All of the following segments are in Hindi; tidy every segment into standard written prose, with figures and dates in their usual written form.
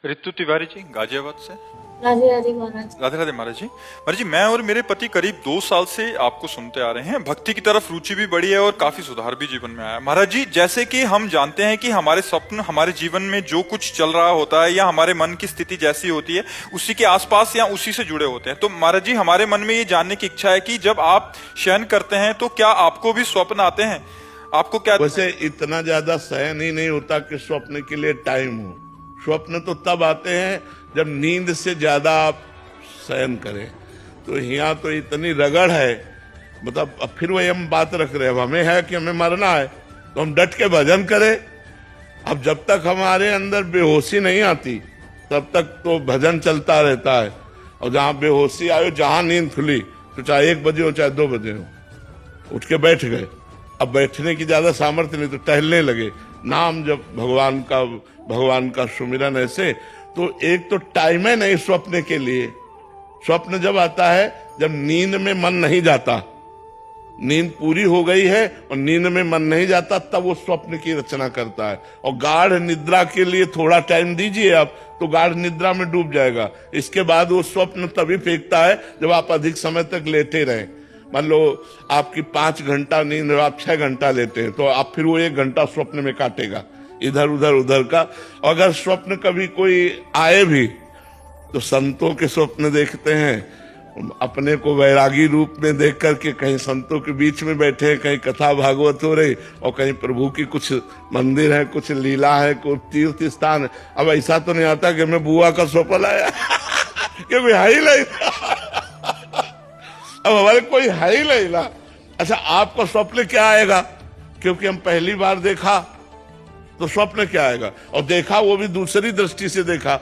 ऋतु तिवारी जी गाजियाबाद से। राधे राधे महाराज। राधे राधे महाराज जी। महाराज जी, मैं और मेरे पति करीब 2 साल से आपको सुनते आ रहे हैं। भक्ति की तरफ रुचि भी बढ़ी है और काफी सुधार भी जीवन में आया। महाराज जी, जैसे कि हम जानते हैं कि हमारे स्वप्न हमारे जीवन में जो कुछ चल रहा होता है या हमारे मन की स्थिति जैसी होती है उसी के आसपास या उसी से जुड़े होते हैं। तो महाराज जी, हमारे मन में ये जानने की इच्छा है कि जब आप शयन करते हैं तो क्या आपको भी स्वप्न आते हैं? आपको क्या? वैसे इतना ज्यादा शयन ही नहीं होता कि स्वप्न के लिए टाइम हो। स्वप्न तो तब आते हैं जब नींद से ज्यादा आप शयन करें। तो यहाँ तो इतनी रगड़ है, मतलब अब फिर वही हम बात रख रहे हैं। अब हमें है कि हमें मरना है तो हम डट के भजन करें। अब जब तक हमारे अंदर बेहोशी नहीं आती तब तक तो भजन चलता रहता है। और जहाँ बेहोशी आयो, जहाँ नींद खुली, तो चाहे 1 बजे हो चाहे 2 बजे हो, उठ के बैठ गए। अब बैठने की ज्यादा सामर्थ्य नहीं तो टहलने लगे, नाम जब भगवान का सुमिरन। ऐसे तो एक तो टाइम है नहीं स्वप्न के लिए। स्वप्न जब आता है जब नींद में मन नहीं जाता, नींद पूरी हो गई है और नींद में मन नहीं जाता, तब वो स्वप्न की रचना करता है। और गाढ़ निद्रा के लिए थोड़ा टाइम दीजिए आप, तो गाढ़ निद्रा में डूब जाएगा। इसके बाद वो स्वप्न तभी फेंकता है जब आप अधिक समय तक लेटे रहें। मान लो आपकी 5 घंटा नींद, आप 6 घंटा लेते हैं, तो आप फिर वो 1 घंटा स्वप्न में काटेगा, इधर उधर उधर का। अगर स्वप्न कभी कोई आए भी तो संतों के स्वप्न देखते हैं। अपने को वैरागी रूप में देख करके कहीं संतों के बीच में बैठे हैं, कहीं कथा भागवत हो रही और कहीं प्रभु की कुछ मंदिर है, कुछ लीला है, कुछ तीर्थ स्थान है। अब ऐसा तो नहीं आता कि मैं बुआ का स्वप्न आया कि मैं हाई नहीं। अब हमारे कोई है ही नहीं ना। अच्छा, आपको स्वप्न क्या आएगा? क्योंकि हम पहली बार देखा तो स्वप्न क्या आएगा? और देखा वो भी दूसरी दृष्टि से देखा,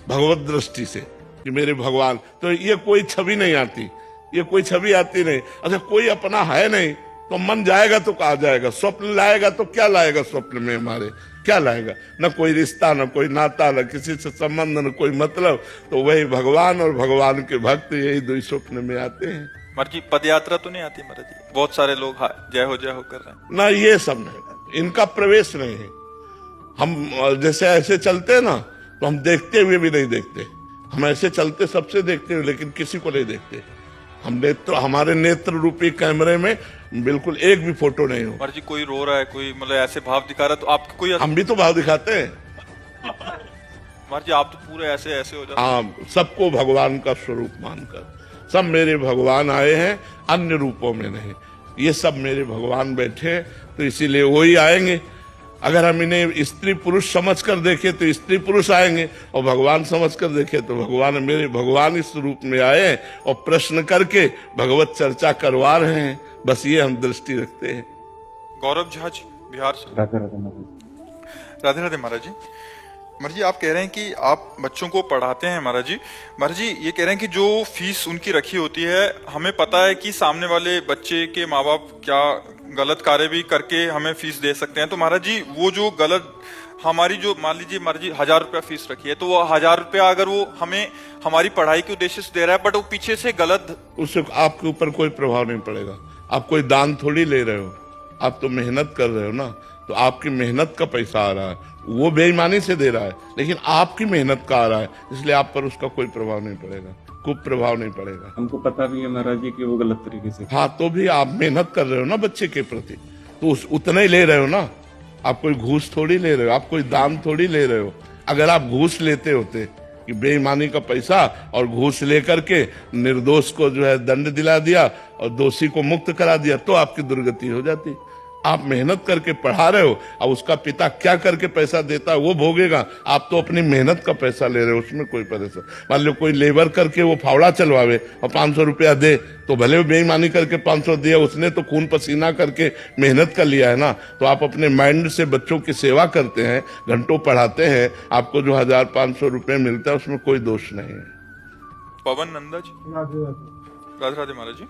भगवत दृष्टि से कि मेरे भगवान। तो ये कोई छवि नहीं आती, ये कोई छवि आती नहीं। अच्छा, कोई अपना है नहीं तो मन जाएगा तो कहाँ जाएगा? स्वप्न लाएगा तो क्या लाएगा? स्वप्न में हमारे क्या लाएगा? न कोई रिश्ता, न कोई नाता, न किसी से संबंध, न कोई मतलब। तो वही भगवान और भगवान के भक्त, यही 2 स्वप्न में आते हैं। महाराज जी, पद यात्रा तो नहीं आती महाराज जी? बहुत सारे लोग जय हो कर रहे हैं ना, ये सब नहीं, इनका प्रवेश नहीं है। हम जैसे ऐसे चलते हैं ना, तो हम देखते हुए भी नहीं देखते। हम ऐसे चलते सबसे देखते हुए, लेकिन किसी को नहीं देखते। हम नेत्र, हमारे नेत्र रूपी कैमरे में बिल्कुल एक भी फोटो नहीं हो। महाराज जी, कोई रो रहा है, कोई मतलब ऐसे भाव दिखा रहा है तो आपको कोई? हम भी तो भाव दिखाते हैं महाराज जी, आप तो पूरे ऐसे ऐसे हो जाते। हाँ, सबको भगवान का स्वरूप मानकर। सब मेरे भगवान आए हैं, अन्य रूपों में नहीं। ये सब मेरे भगवान बैठे हैं, तो इसीलिए वही आएंगे। अगर हम इन्हें स्त्री पुरुष समझ कर देखें तो स्त्री पुरुष आएंगे, और भगवान समझ कर देखें तो भगवान, मेरे भगवान इस रूप में आए हैं और प्रश्न करके भगवत चर्चा करवा रहे हैं। बस ये हम दृष्टि रखते हैं। गौरव झा जी, बिहार से। राधे राधे महाराज। राधे राधे महाराज जी। महाराज जी, आप कह रहे हैं कि आप बच्चों को पढ़ाते हैं। महाराज जी ये कह रहे हैं कि जो फीस उनकी रखी होती है, हमें पता है कि सामने वाले बच्चे के माँ बाप क्या गलत कार्य भी करके हमें फीस दे सकते हैं। तो महाराज जी, वो जो गलत हमारी जो, मान लीजिए महाराज जी 1000 रुपया फीस रखी है, तो वो 1000 रुपया अगर वो हमें हमारी पढ़ाई के उद्देश्य से दे रहा है, बट वो पीछे से गलत, उससे आपके ऊपर कोई प्रभाव नहीं पड़ेगा। आप कोई दान थोड़ी ले रहे हो, आप तो मेहनत कर रहे हो ना। तो आपकी मेहनत का पैसा आ रहा है, वो बेईमानी से दे रहा है, लेकिन आपकी मेहनत का आ रहा है, इसलिए आप पर उसका कोई प्रभाव नहीं पड़ेगा, कुछ प्रभाव नहीं पड़ेगा। हमको पता भी है महाराज जी कि वो गलत तरीके से। हाँ, तो भी आप मेहनत कर रहे हो ना बच्चे के प्रति, तो उतना ही ले रहे हो ना। आप कोई घूस थोड़ी ले रहे हो, आप कोई दान थोड़ी ले रहे हो। अगर आप घूस लेते होते कि बेईमानी का पैसा और घूस लेकर के निर्दोष को जो है दंड दिला दिया और दोषी को मुक्त करा दिया, तो आपकी दुर्गति हो जाती। आप मेहनत करके पढ़ा रहे हो, अब उसका पिता क्या करके पैसा देता है वो भोगेगा। आप तो अपनी मेहनत का पैसा ले रहे हो, उसमें कोई परेशान। मान लो कोई लेबर करके वो फावड़ा चलवावे और 500 रुपया दे, तो भले वो बेईमानी करके 500 दिया, उसने तो खून पसीना करके मेहनत कर लिया है ना। तो आप अपने माइंड से बच्चों की सेवा करते हैं, घंटों पढ़ाते हैं, आपको जो 1500 रुपये मिलता है उसमें कोई दोष नहीं है। पवन नंदा जी, राधे राधे महाराज जी।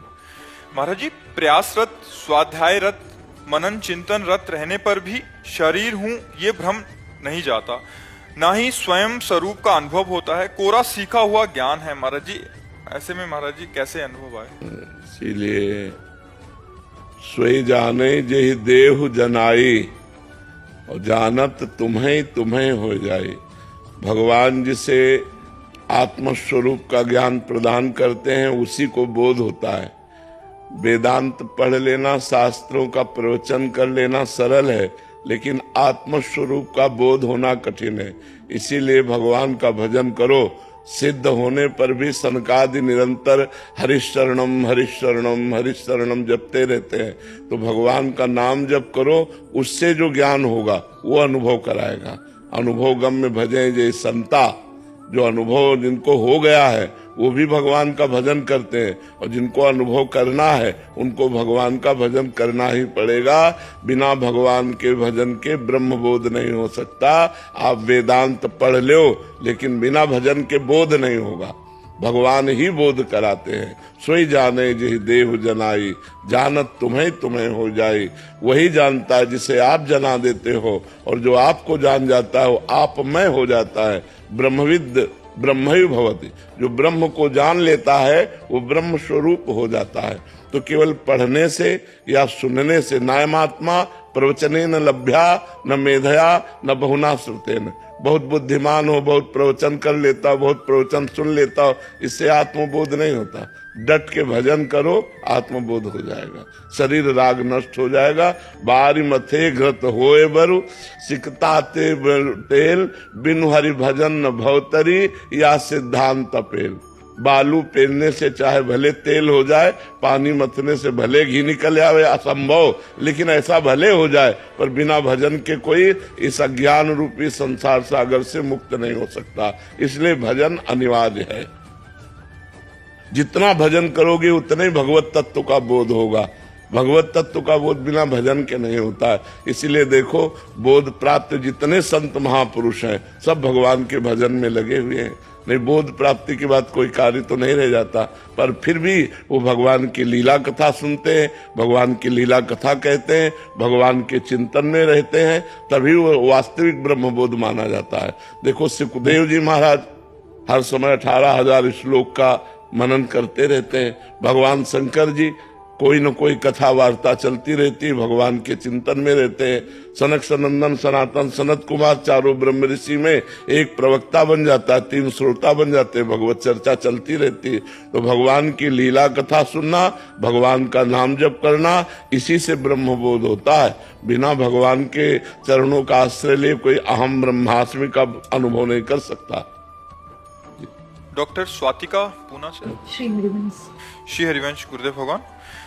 महाराज जी, प्रयासरत, स्वाध्यायरत, मनन चिंतन रत रहने पर भी शरीर हूं ये भ्रम नहीं जाता, ना ही स्वयं स्वरूप का अनुभव होता है, कोरा सीखा हुआ ज्ञान है। महाराज जी, ऐसे में महाराज जी कैसे अनुभव आए? इसीलिए सोई जाने जेहि देहु जनाई, और जानत तुम्हें तुम्हें हो जाए। भगवान जिसे आत्मस्वरूप का ज्ञान प्रदान करते हैं उसी को बोध होता है। वेदांत पढ़ लेना, शास्त्रों का प्रवचन कर लेना सरल है, लेकिन आत्मस्वरूप का बोध होना कठिन है। इसीलिए भगवान का भजन करो। सिद्ध होने पर भी सनकादि निरंतर हरिशरणम हरिशरणम हरिशरणम जपते रहते हैं। तो भगवान का नाम जप करो, उससे जो ज्ञान होगा वो अनुभव कराएगा। अनुभव गम्य भजें जय संता, जो अनुभव जिनको हो गया है वो भी भगवान का भजन करते हैं, और जिनको अनुभव करना है उनको भगवान का भजन करना ही पड़ेगा। बिना भगवान के भजन के ब्रह्म बोध नहीं हो सकता। आप वेदांत पढ़ लो, लेकिन बिना भजन के बोध नहीं होगा। भगवान ही बोध कराते हैं। सोई जाने जिहि देव जनाई, जानत तुम्हें तुम्हें हो जाए। वही जानता है जिसे आप जना देते हो, और जो आपको जान जाता है वो आप में हो जाता है। ब्रह्मविद ब्रह्मैव भवति, जो ब्रह्म को जान लेता है वो ब्रह्म स्वरूप हो जाता है। तो केवल पढ़ने से या सुनने से, नायमात्मा प्रवचने न लभ्या न मेधया न बहुना श्रुतेन, बहुत बुद्धिमान हो, बहुत प्रवचन कर लेता हो, बहुत प्रवचन सुन लेता हो, इससे आत्मबोध नहीं होता। डट के भजन करो, आत्मबोध हो जाएगा, शरीर राग नष्ट हो जाएगा। बारी मथे घृत होए बरु, सिकता ते तेल, बिनु हरि भजन न भवतरी, या सिद्धांत पेल। बालू पेलने से चाहे भले तेल हो जाए, पानी मथने से भले घी निकल आवे, असंभव, लेकिन ऐसा भले हो जाए, पर बिना भजन के कोई इस अज्ञान रूपी संसार सागर से मुक्त नहीं हो सकता। इसलिए भजन अनिवार्य है। जितना भजन करोगे उतने ही भगवत तत्व का बोध होगा। भगवत तत्व का बोध बिना भजन के नहीं होता है। इसीलिए देखो, बोध प्राप्त जितने संत महापुरुष हैं सब भगवान के भजन में लगे हुए हैं। नहीं, बोध प्राप्ति के बाद कोई कार्य तो नहीं रह जाता, पर फिर भी वो भगवान की लीला कथा सुनते हैं, भगवान की लीला कथा कहते हैं, भगवान के चिंतन में रहते हैं, तभी वो वास्तविक ब्रह्मबोध माना जाता है। देखो, सुखदेव जी महाराज हर समय 18,000 श्लोक का मनन करते रहते हैं। भगवान शंकर जी कोई न कोई कथा वार्ता चलती रहती है, भगवान के चिंतन में रहते हैं। सनक सनंदन सनातन सनत कुमार चारों ब्रह्म ऋषि में एक प्रवक्ता बन जाता है, 3 श्रोता बन जाते हैं, भगवत चर्चा चलती रहती है। तो भगवान की लीला कथा सुनना, भगवान का नाम जप करना, इसी से ब्रह्मबोध होता है। बिना भगवान के चरणों का आश्रय लिए कोई अहम ब्रह्मास्मि का अनुभव नहीं कर सकता। डॉक्टर स्वातिका पूना से। श्री हरिवंश गुरुदेव भगवान।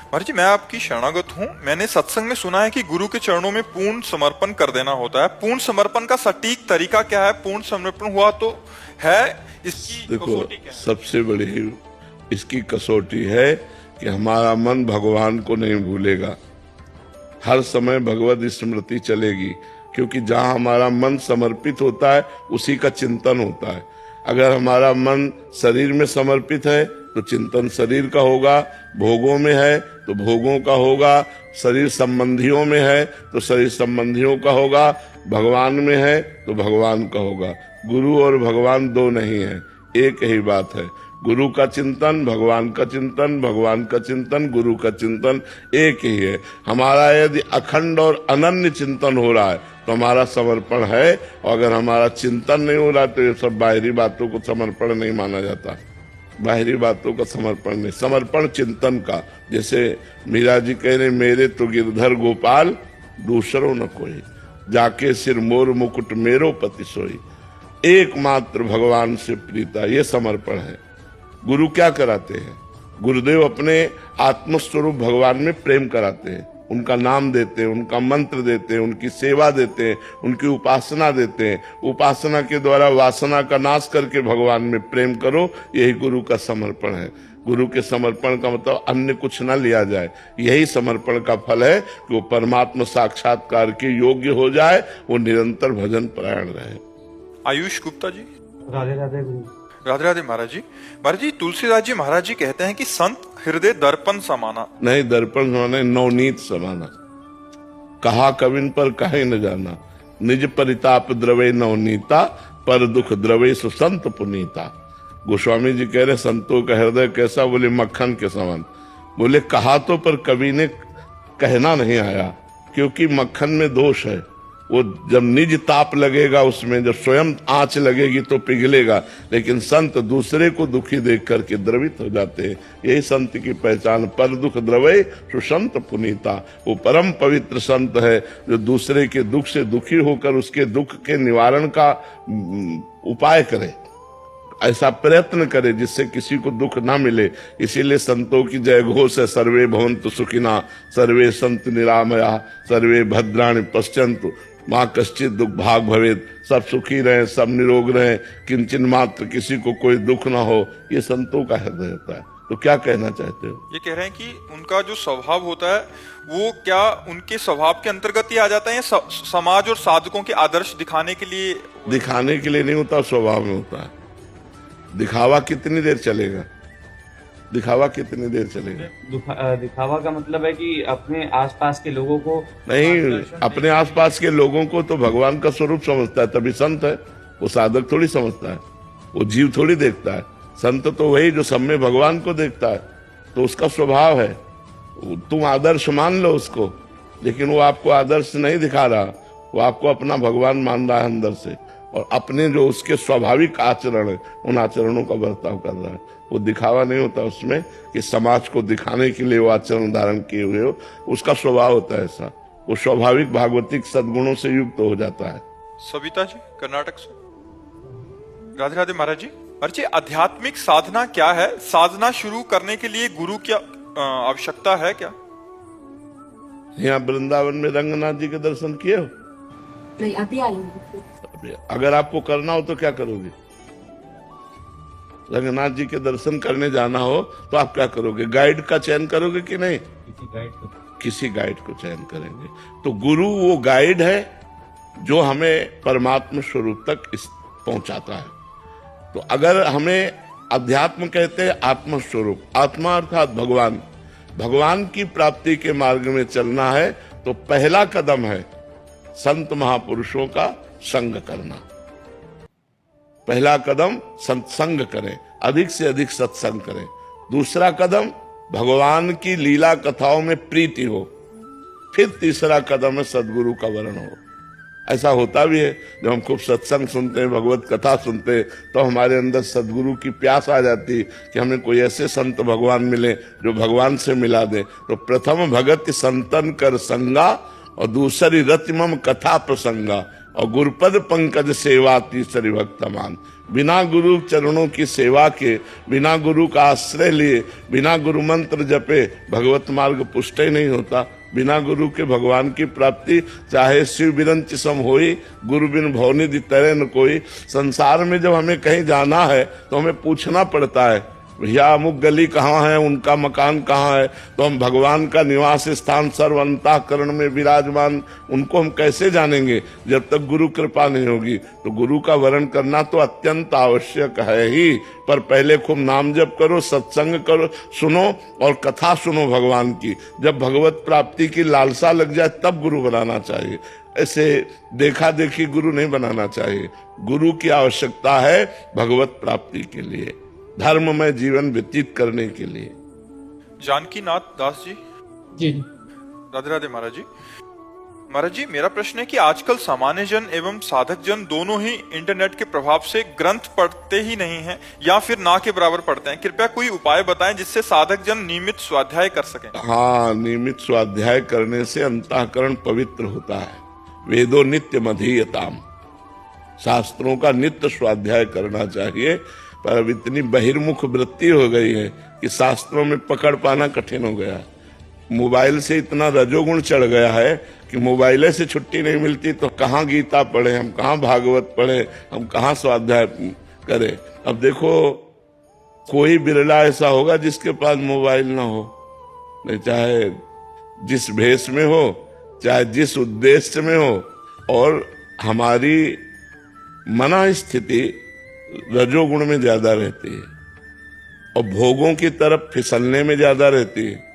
महाराज जी, मैं आपकी शरणागत हूँ। मैंने सत्संग में सुना है कि गुरु के चरणों में पूर्ण समर्पण कर देना होता है। पूर्ण समर्पण का सटीक तरीका क्या है? पूर्ण समर्पण हुआ तो है, इसकी कसौटी क्या है? सबसे बड़ी इसकी कसौटी है कि हमारा मन भगवान को नहीं भूलेगा। हर समय भगवत स्मृति चलेगी, क्योंकि जहाँ हमारा मन समर्पित होता है उसी का चिंतन होता है। अगर हमारा मन शरीर में समर्पित है तो चिंतन शरीर का होगा, भोगों में है तो भोगों का होगा, शरीर संबंधियों में है तो शरीर संबंधियों का होगा, भगवान में है तो भगवान का होगा। गुरु और भगवान दो नहीं है, एक ही बात है। गुरु का चिंतन, भगवान का चिंतन, भगवान का चिंतन, गुरु का चिंतन एक ही है। हमारा यदि अखंड और अनन्य चिंतन हो रहा है तो हमारा समर्पण है, और अगर हमारा चिंतन नहीं हो रहा तो ये सब बाहरी बातों को समर्पण नहीं माना जाता। बाहरी बातों का समर्पण नहीं, समर्पण चिंतन का। जैसे मीरा जी कह रहे, मेरे तो गिरधर गोपाल दूसरों न कोई, जाके सिर मोर मुकुट मेरो पति सोई। एकमात्र भगवान से प्रीता, ये समर्पण है। गुरु क्या कराते हैं? गुरुदेव अपने आत्मस्वरूप भगवान में प्रेम कराते हैं, उनका नाम देते हैं, उनका मंत्र देते हैं, उनकी सेवा देते हैं, उनकी उपासना देते हैं। उपासना के द्वारा वासना का नाश करके भगवान में प्रेम करो, यही गुरु का समर्पण है। गुरु के समर्पण का मतलब अन्य कुछ ना लिया जाए, यही समर्पण का फल है कि वो परमात्मा साक्षात्कार के योग्य हो जाए, वो निरंतर भजन परायण रहे। आयुष गुप्ता जी। राधे राधे गुरु। राधे राधे महाराज जी। महाराज जी, तुलसीदास जी महाराज जी कहते हैं कि संत हृदय दर्पण समाना। नहीं, दर्पण समाना, नवनीत समाना। कहा कविन पर कहे न जाना, निज परिताप द्रवे नवनीता, पर दुख द्रवे सुसंत पुनीता। गोस्वामी जी कह रहे संतों का हृदय कैसा? बोले मक्खन के समान। बोले कहा तो, पर कवि ने कहना नहीं आया, क्योंकि मक्खन में दोष है। वो जब निज ताप लगेगा उसमें, जब स्वयं आंच लगेगी तो पिघलेगा। लेकिन संत दूसरे को दुखी देख करके द्रवित हो जाते हैं। यही संत की पहचान। पर दुख द्रवै सुसंत पुनीता। वो परम पवित्र संत है जो दूसरे के दुख से दुखी होकर उसके दुख के निवारण का उपाय करे, ऐसा प्रयत्न करे जिससे किसी को दुख ना मिले। इसीलिए संतों की जय घोष है, सर्वे भवन्तु सुखिना, सर्वे सन्तु निरामया, सर्वे भद्राणि पश्यन्तु मां कश्चित् दुख भाग भवेत्। सब सुखी रहें, सब निरोग रहें, किंचन मात्र किसी को कोई दुख ना हो। ये संतों का हृदय होता है। तो क्या कहना चाहते हो? ये कह रहे हैं कि उनका जो स्वभाव होता है वो क्या उनके स्वभाव के अंतर्गत ही आ जाता है या समाज और साधकों के आदर्श दिखाने के लिए? दिखाने के लिए नहीं होता, स्वभाव में होता है। दिखावा कितनी देर चलेगा? दिखावा कितनी देर चलेगा? दिखावा का मतलब है कि अपने आसपास के लोगों को नहीं, अपने आसपास के लोगों को तो भगवान का स्वरूप समझता है, तभी संत है। वो साधक थोड़ी समझता है, वो जीव थोड़ी देखता है। संत तो वही जो सब में भगवान को देखता है, तो उसका स्वभाव है। तुम आदर्श मान लो उसको, लेकिन वो आपको आदर्श नहीं दिखा रहा, वो आपको अपना भगवान मान रहा है अंदर से, और अपने जो उसके स्वाभाविक आचरण है उन आचरणों का बर्ताव कर रहा है। वो दिखावा नहीं होता उसमें कि समाज को दिखाने के लिए वो आचरण धारण किए हुए हो। उसका स्वभाव होता है ऐसा, वो स्वाभाविक भागवतिक सद्गुणों से युक्त हो जाता है। सविता जी कर्नाटक से। राधे राधे महाराज जी। महाराज जी, आध्यात्मिक साधना क्या है? साधना शुरू करने के लिए गुरु की आवश्यकता है क्या? यहाँ वृंदावन में रंगनाथ जी के दर्शन किए हो? नहीं, अभी आई हूँ। अगर आपको करना हो तो क्या करोगे? रंगनाथ जी के दर्शन करने जाना हो तो आप क्या करोगे? गाइड का चयन करोगे कि नहीं? किसी गाइड को चयन करेंगे। तो गुरु वो गाइड है जो हमें परमात्मा स्वरूप तक पहुंचाता है। तो अगर हमें अध्यात्म कहते हैं आत्म स्वरूप, आत्मा अर्थात भगवान, भगवान की प्राप्ति के मार्ग में चलना है तो पहला कदम है संत महापुरुषों का संग करना। पहला कदम सत्संग करें, अधिक से अधिक सत्संग करें। दूसरा कदम भगवान की लीला कथाओं में प्रीति हो। फिर तीसरा कदम है सदगुरु का वरण हो। ऐसा होता भी है, जब हम खूब सत्संग सुनते हैं, भगवत कथा सुनते हैं, तो हमारे अंदर सदगुरु की प्यास आ जाती कि हमें कोई ऐसे संत भगवान मिले जो भगवान से मिला दे। तो प्रथम भगत संतन कर संगा, और दूसरी रतिमम कथा प्रसंगा, और गुरुपद पंकज सेवा तीसरी भक्तमान। बिना गुरु चरणों की सेवा के, बिना गुरु का आश्रय लिए, बिना गुरु मंत्र जपे भगवत मार्ग पुष्ट ही नहीं होता। बिना गुरु के भगवान की प्राप्ति चाहे शिव बिरंच सम होई, गुरु बिन भवनिधि तरे न कोई। संसार में जब हमें कहीं जाना है तो हमें पूछना पड़ता है, भैया अमुक गली कहाँ है, उनका मकान कहाँ है, तो हम भगवान का निवास स्थान सर्व अंतःकरण में विराजमान, उनको हम कैसे जानेंगे जब तक गुरु कृपा नहीं होगी। तो गुरु का वरण करना तो अत्यंत आवश्यक है ही, पर पहले खूब नाम जप करो, सत्संग करो, सुनो और कथा सुनो भगवान की। जब भगवत प्राप्ति की लालसा लग जाए तब गुरु बनाना चाहिए। ऐसे देखा देखी गुरु नहीं बनाना चाहिए। गुरु की आवश्यकता है भगवत प्राप्ति के लिए, धर्ममय जीवन व्यतीत करने के लिए। जानकी नाथ दास जी। जी राधे राधे महाराज जी। महाराज जी, मेरा प्रश्न है कि आजकल सामान्य जन एवं साधक जन दोनों ही इंटरनेट के प्रभाव से ग्रंथ पढ़ते ही नहीं हैं या फिर ना के बराबर पढ़ते हैं। कृपया कोई उपाय बताएं जिससे साधक जन नियमित स्वाध्याय कर सकें। हाँ, नियमित स्वाध्याय करने से अंतःकरण पवित्र होता है। वेदो नित्य मधीयताम, शास्त्रों का नित्य स्वाध्याय करना चाहिए। पर अब इतनी बहिर्मुख वृत्ति हो गई है कि शास्त्रों में पकड़ पाना कठिन हो गया। मोबाइल से इतना रजोगुण चढ़ गया है कि मोबाइल से छुट्टी नहीं मिलती तो कहाँ गीता पढ़े हम, कहाँ भागवत पढ़े हम, कहाँ स्वाध्याय करें। अब देखो, कोई बिरला ऐसा होगा जिसके पास मोबाइल ना हो, नहीं चाहे जिस भेष में हो, चाहे जिस उद्देश्य में हो। और हमारी मना स्थिति रजोगुण में ज्यादा रहती है और भोगों की तरफ फिसलने में ज्यादा रहती है।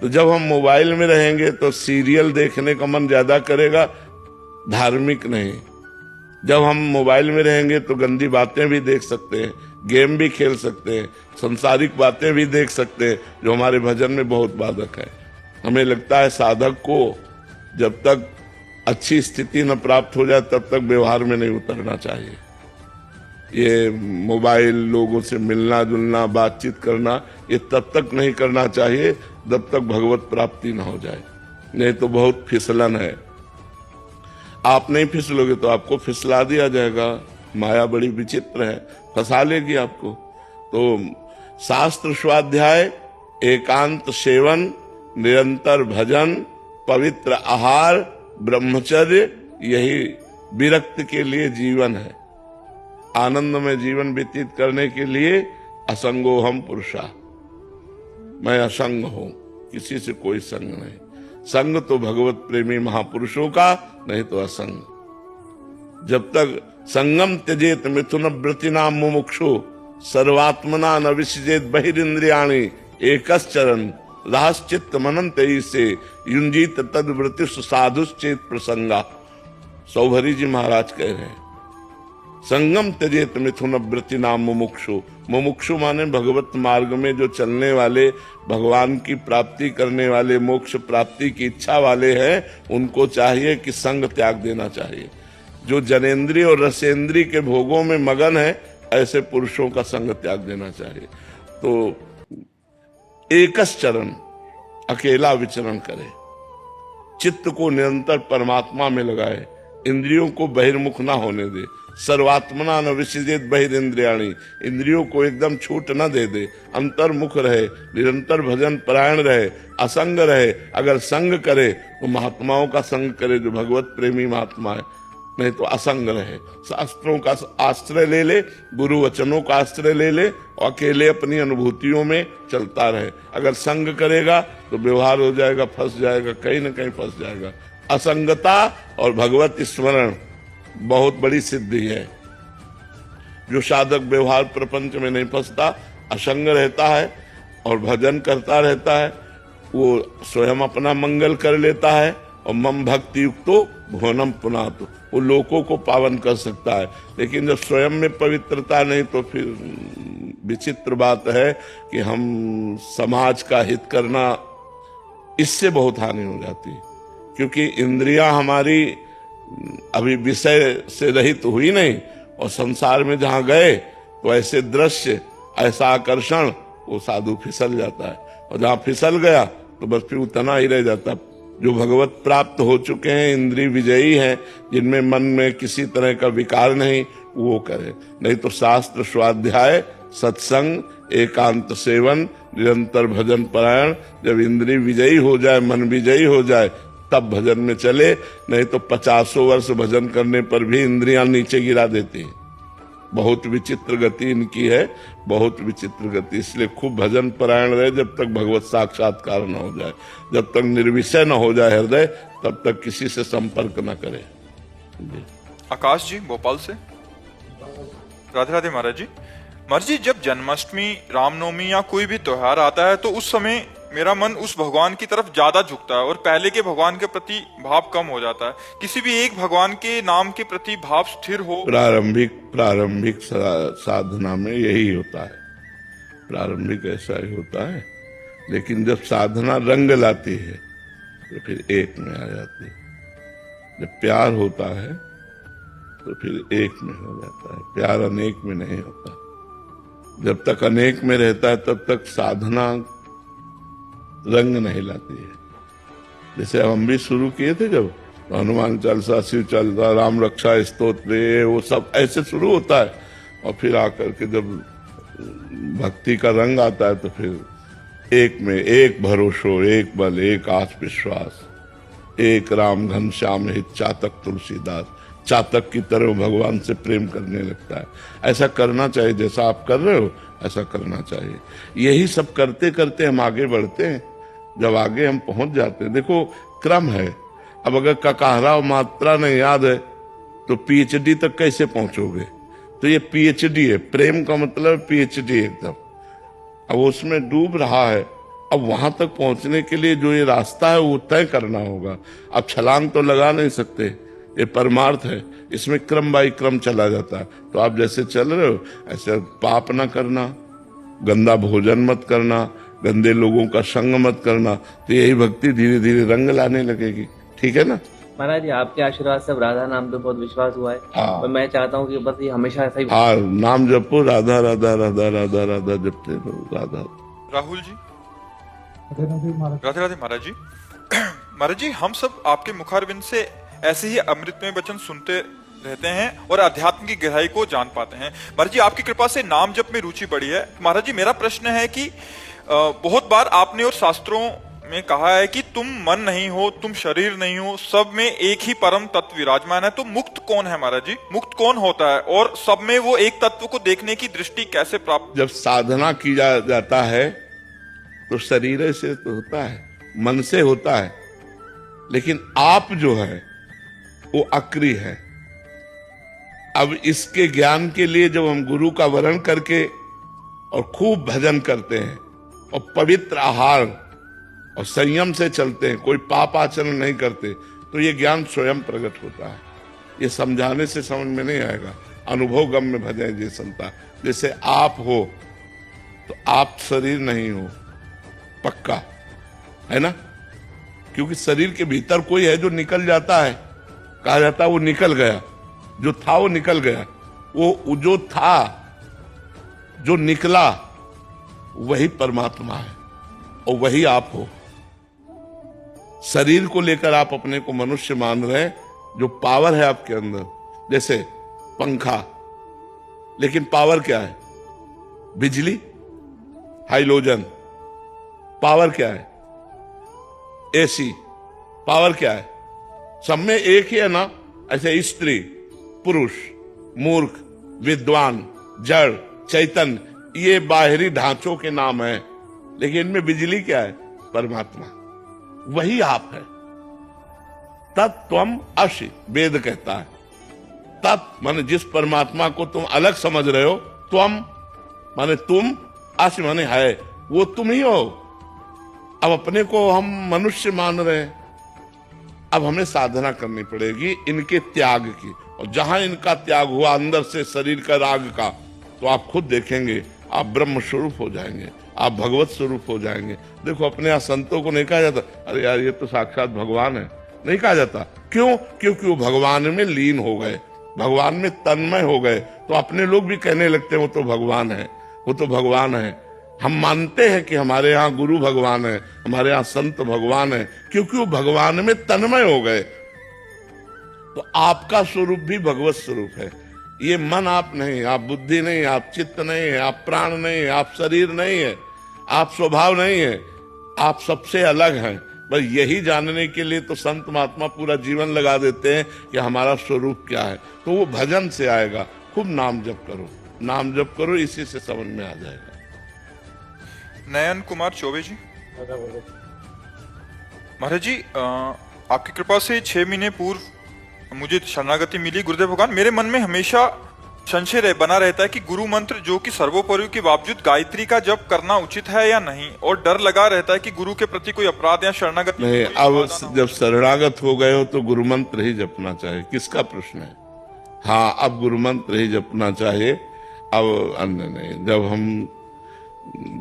तो जब हम मोबाइल में रहेंगे तो सीरियल देखने का मन ज्यादा करेगा, धार्मिक नहीं। जब हम मोबाइल में रहेंगे तो गंदी बातें भी देख सकते हैं, गेम भी खेल सकते हैं, संसारिक बातें भी देख सकते हैं, जो हमारे भजन में बहुत बाधक है। हमें लगता है साधक को जब तक अच्छी स्थिति न प्राप्त हो जाए तब तक व्यवहार में नहीं उतरना चाहिए। ये मोबाइल, लोगों से मिलना जुलना, बातचीत करना, ये तब तक नहीं करना चाहिए जब तक भगवत प्राप्ति न हो जाए, नहीं तो बहुत फिसलन है। आप नहीं फिसलोगे तो आपको फिसला दिया जाएगा। माया बड़ी विचित्र है, फंसा लेगी आपको। तो शास्त्र स्वाध्याय, एकांत सेवन, निरंतर भजन, पवित्र आहार, ब्रह्मचर्य, यही विरक्त के लिए जीवन है। आनंद में जीवन व्यतीत करने के लिए असंगो हम पुरुषा, मैं असंग हूं, किसी से कोई संग नहीं। संग तो भगवत प्रेमी महापुरुषों का, नहीं तो असंग। जब तक संगम त्यजेत मिथुन व्रतिनाम मुमुक्षु, सर्वात्मना न विसजेत बहिरिंद्रियाणि, एकश्चरण रहश्चित्त मनंत से युंजीत तद व्रतिष साधुश्चेत प्रसंगा। सौभरी जी महाराज कह रहे हैं, संगम त्यजेत मिथुन व्रति नाम मुमुक्षु। मुमुक्षु माने भगवत मार्ग में जो चलने वाले, भगवान की प्राप्ति करने वाले, मोक्ष प्राप्ति की इच्छा वाले हैं, उनको चाहिए कि संग त्याग देना चाहिए। जो जनेन्द्रीय और रसेंद्रीय के भोगों में मगन है, ऐसे पुरुषों का संग त्याग देना चाहिए। तो एकस चरण, अकेला विचरण करे, चित्त को निरंतर परमात्मा में लगाए, इंद्रियों को बहिर्मुख ना होने दे। सर्वात्मना न विसर्जित बहिरिंद्रियाणी, इंद्रियों को एकदम छूट न दे दे, अंतर्मुख रहे, निरंतर भजन परायण रहे, असंग रहे। अगर संग करे तो महात्माओं का संग करे, जो भगवत प्रेमी महात्मा है, नहीं तो असंग रहे। शास्त्रों का आश्रय ले ले, गुरु वचनों का आश्रय ले ले, और अकेले अपनी अनुभूतियों में चलता रहे। अगर संग करेगा तो व्यवहार हो जाएगा, फंस जाएगा, कहीं न कहीं फंस जाएगा। असंगता और भगवत स्मरण बहुत बड़ी सिद्धि है। जो साधक व्यवहार प्रपंच में नहीं फंसता, असंग रहता है और भजन करता रहता है, वो स्वयं अपना मंगल कर लेता है, और मम भक्ति युक्तो भुवनम पुनातु, वो लोगों को पावन कर सकता है। लेकिन जब स्वयं में पवित्रता नहीं, तो फिर विचित्र बात है कि हम समाज का हित करना, इससे बहुत हानि हो जाती है। क्योंकि इंद्रियां हमारी अभी विषय से रहित हुई नहीं, और संसार में जहां गए तो ऐसे दृश्य, ऐसा आकर्षण, वो साधु फिसल जाता है। और जहां फिसल गया तो बस फिर उतना ही रह जाता। जो भगवत प्राप्त हो चुके हैं, इंद्रिय विजयी हैं, जिनमें मन में किसी तरह का विकार नहीं, वो करे। नहीं तो शास्त्र स्वाध्याय, सत्संग, एकांत सेवन, निरंतर भजन परायण, जब इंद्रिय विजयी हो जाए, मन विजयी हो जाए, तब भजन में चले। नहीं तो 50 वर्ष भजन करने पर भी इंद्रियां नीचे गिरा देती हैं। बहुत विचित्र गति इनकी है, बहुत विचित्र गति। इसलिए खूब भजन परायण रहे जब तक भगवत साक्षात्कार न हो जाए। जब तक निर्विषय न हो जाए हृदय, तब तक किसी से संपर्क न करे। आकाश जी भोपाल से। राधे राधे महाराज जी। महाराज जी, जब जन्माष्टमी, रामनवमी या कोई भी त्योहार आता है, तो उस समय मेरा मन उस भगवान की तरफ ज्यादा झुकता है और पहले के भगवान के प्रति भाव कम हो जाता है। किसी भी एक भगवान के नाम के प्रति भाव स्थिर हो। प्रारंभिक साधना में यही होता है, प्रारंभिक ऐसा ही होता है। लेकिन जब साधना रंग लाती है तो फिर एक में आ जाती है। जब प्यार होता है तो फिर एक में हो जाता है, प्यार अनेक में नहीं होता। जब तक अनेक में रहता है तब तक साधना रंग नहीं लाती है। जैसे हम भी शुरू किए थे, जब हनुमान चालीसा, शिव चालीसा, राम रक्षा स्तोत्र, वो सब ऐसे शुरू होता है। और फिर आकर के जब भक्ति का रंग आता है तो फिर एक में एक भरोसो, एक बल, एक आस विश्वास, एक राम घनश्याम हित चातक तुलसीदास, चातक की तरह भगवान से प्रेम करने लगता है। ऐसा करना चाहिए, जैसा आप कर रहे हो ऐसा करना चाहिए। यही सब करते करते हम आगे बढ़ते हैं। जब आगे हम पहुंच जाते हैं, देखो क्रम है। अब अगर ककाहरा और मात्रा नहीं याद है तो पीएचडी तक कैसे पहुंचोगे? तो ये पीएचडी है, प्रेम का मतलब पीएचडी एकदम। अब उसमें डूब रहा है, अब वहां तक पहुंचने के लिए जो ये रास्ता है वो तय करना होगा। अब छलांग तो लगा नहीं सकते, ये परमार्थ है, इसमें क्रम बाई क्रम चला जाता है। तो आप जैसे चल रहे हो ऐसे पाप ना करना, गंदा भोजन मत करना, गंदे लोगों का संग मत करना, तो यही भक्ति धीरे धीरे रंग लाने लगेगी। ठीक है ना? महाराज जी आपके आशीर्वाद से अब राधा नाम पे बहुत विश्वास हुआ है। हाँ। और मैं चाहता हूँ कि बस ये हमेशा ऐसा ही। हाँ, नाम जपो, राधा राधा राधा राधा राधा जपते रहो, राधा। राहुल जी। राधे राधे महाराज जी। महाराज जी, हम सब आपके मुखारविंद से ऐसे ही अमृतमय वचन सुनते रहते हैं और अध्यात्म की गहराई को जान पाते हैं। महाराज जी, आपकी कृपा से नाम जप में रुचि बढ़ी है। महाराज जी, मेरा प्रश्न है कि बहुत बार आपने और शास्त्रों में कहा है कि तुम मन नहीं हो, तुम शरीर नहीं हो, सब में एक ही परम तत्व विराजमान है। तो मुक्त कौन है महाराज जी? मुक्त कौन होता है और सब में वो एक तत्व को देखने की दृष्टि कैसे प्राप्त? जब साधना की जाता है तो शरीर से तो होता है, मन से होता है, लेकिन आप जो है वो अक्रिय है। अब इसके ज्ञान के लिए जब हम गुरु का वरण करके और खूब भजन करते हैं और पवित्र आहार और संयम से चलते हैं, कोई पाप आचरण नहीं करते, तो ये ज्ञान स्वयं प्रकट होता है। ये समझाने से समझ में नहीं आएगा। अनुभव गम में भजे जे संता। जैसे आप हो तो आप शरीर नहीं हो, पक्का है ना, क्योंकि शरीर के भीतर कोई है जो निकल जाता है, कहा जाता है वो निकल गया, जो था वो निकल गया। वो जो था, जो निकला, वही परमात्मा है और वही आप हो। शरीर को लेकर आप अपने को मनुष्य मान रहे हैं, जो पावर है आपके अंदर, जैसे पंखा, लेकिन पावर क्या है? बिजली, हाइड्रोजन। पावर क्या है? एसी। पावर क्या है? सब में एक ही है ना। ऐसे स्त्री, पुरुष, मूर्ख, विद्वान, जड़, चैतन्य, ये बाहरी ढांचों के नाम है, लेकिन इनमें बिजली क्या है? परमात्मा, वही आप है। तत्त्वम असि, वेद कहता है। तत् माने जिस परमात्मा को तुम अलग समझ रहे हो, त्वम माने तुम, असि माने है, वो तुम ही हो। अब अपने को हम मनुष्य मान रहे हैं। अब हमें साधना करनी पड़ेगी इनके त्याग की, और जहां इनका त्याग हुआ अंदर से शरीर का राग का, तो आप खुद देखेंगे आप ब्रह्म स्वरूप हो जाएंगे, आप भगवत स्वरूप हो जाएंगे। देखो अपने यहाँ संतों को नहीं कहा जाता अरे यार ये तो साक्षात भगवान है, नहीं कहा जाता। क्यों? क्योंकि वो भगवान में लीन हो गए, भगवान में तन्मय हो गए। तो अपने लोग भी कहने लगते हैं वो तो भगवान है, वो तो भगवान है। हम मानते हैं कि हमारे यहाँ गुरु भगवान है, हमारे यहाँ संत भगवान है, क्योंकि वो भगवान में तन्मय हो गए। तो आपका स्वरूप भी भगवत स्वरूप है। ये मन आप नहीं, आप बुद्धि नहीं, आप चित्त नहीं है, आप प्राण नहीं है, आप शरीर नहीं है, आप स्वभाव नहीं है, आप सबसे अलग हैं। बस यही जानने के लिए तो संत महात्मा पूरा जीवन लगा देते हैं कि हमारा स्वरूप क्या है। तो वो भजन से आएगा। खूब नाम जप करो, नाम जप करो, इसी से समझ में आ जाएगा। नयन कुमार चौबे जी। महाराज जी, आपकी कृपा से 6 महीने पूर्व मुझे शरणागति मिली। गुरुदेव भगवान, मेरे मन में हमेशा संशय बना रहता है कि गुरु मंत्र जो कि सर्वोपरि के बावजूद गायत्री का जप करना उचित है या नहीं, और डर लगा रहता है कि गुरु के प्रति कोई अपराध या शरणागति नहीं। अब जब शरणागत हो गए हो तो गुरु मंत्र ही जपना चाहिए, किसका प्रश्न है। हाँ, अब गुरु मंत्र ही जपना चाहिए, अब अन्य नहीं। जब हम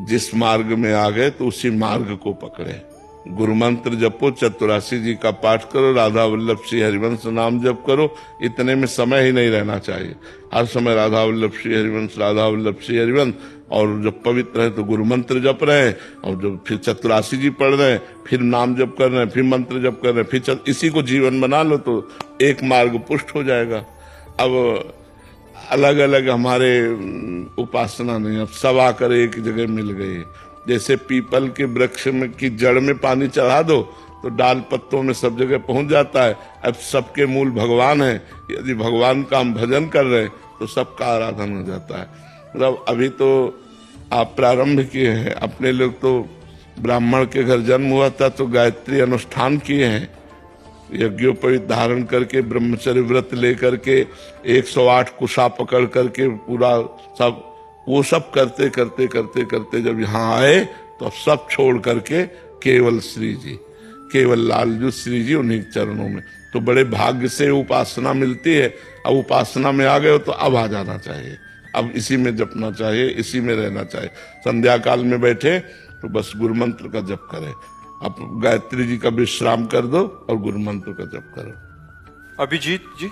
जिस मार्ग में आ गए तो उसी मार्ग को पकड़े। गुरु मंत्र जपो, चतुरासी जी का पाठ करो, राधा वल्लभ श्री हरिवंश नाम जप करो। इतने में समय ही नहीं रहना चाहिए। हर समय राधा वल्लभ श्री हरिवंश, राधा वल्लभ श्री हरिवंश। और जब पवित्र है तो गुरु मंत्र जप रहे हैं, और जब फिर चतुरासी जी पढ़ रहे हैं, फिर नाम जप कर रहे हैं, फिर मंत्र जप कर रहे हैं, फिर इसी को जीवन बना लो तो एक मार्ग पुष्ट हो जाएगा। अब अलग अलग हमारे उपासना नहीं, अब सब आकर एक जगह मिल गई। जैसे पीपल के वृक्ष में की जड़ में पानी चढ़ा दो तो डाल पत्तों में सब जगह पहुंच जाता है। अब सबके मूल भगवान है। यदि भगवान का हम भजन कर रहे हैं तो सबका आराधन हो जाता है। मतलब अभी तो आप प्रारंभ किए हैं, अपने लोग तो ब्राह्मण के घर जन्म हुआ था तो गायत्री अनुष्ठान किए हैं, यज्ञोपवीत धारण करके, ब्रह्मचर्य व्रत लेकर के, 108 कुशा पकड़ करके पूरा सब, वो सब करते करते करते करते जब यहाँ आए तो सब छोड़ करके केवल श्री जी, केवल लालजू श्री जी उन्हीं चरणों में। तो बड़े भाग्य से उपासना मिलती है। अब उपासना में आ गए हो तो अब आ जाना चाहिए, अब इसी में जपना चाहिए, इसी में रहना चाहिए। संध्या काल में बैठे तो बस गुरु मंत्र का जप करें। आप गायत्री जी का विश्राम कर दो और गुरु मंत्र का जप करो। अभिजीत जी,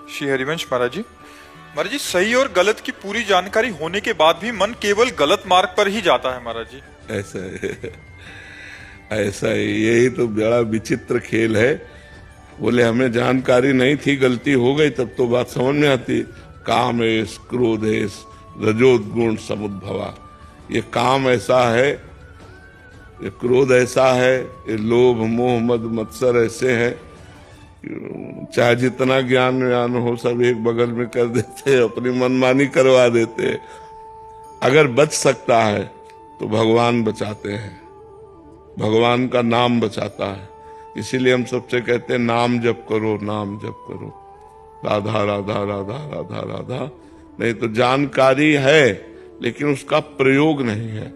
श्री हरिवंश महाराज जी। महाराज जी, सही और गलत की पूरी जानकारी होने के बाद भी मन केवल गलत मार्ग पर ही जाता है महाराज जी। ऐसा है, ऐसा है, यही तो बड़ा विचित्र खेल है। बोले हमें जानकारी नहीं थी, गलती हो गई, तब तो बात समझ में आती। कामेश क्रोधेश रजोगुण समुद्भवा, ये काम ऐसा है, ये क्रोध ऐसा है, ये लोभ मोह मद मत्सर ऐसे हैं, चाहे जितना ज्ञान व्यान हो सब एक बगल में कर देते हैं, अपनी मनमानी करवा देते हैं। अगर बच सकता है तो भगवान बचाते हैं, भगवान का नाम बचाता है। इसीलिए हम सबसे कहते हैं नाम जप करो, नाम जप करो, राधा राधा राधा राधा राधा। नहीं तो जानकारी है लेकिन उसका प्रयोग नहीं है।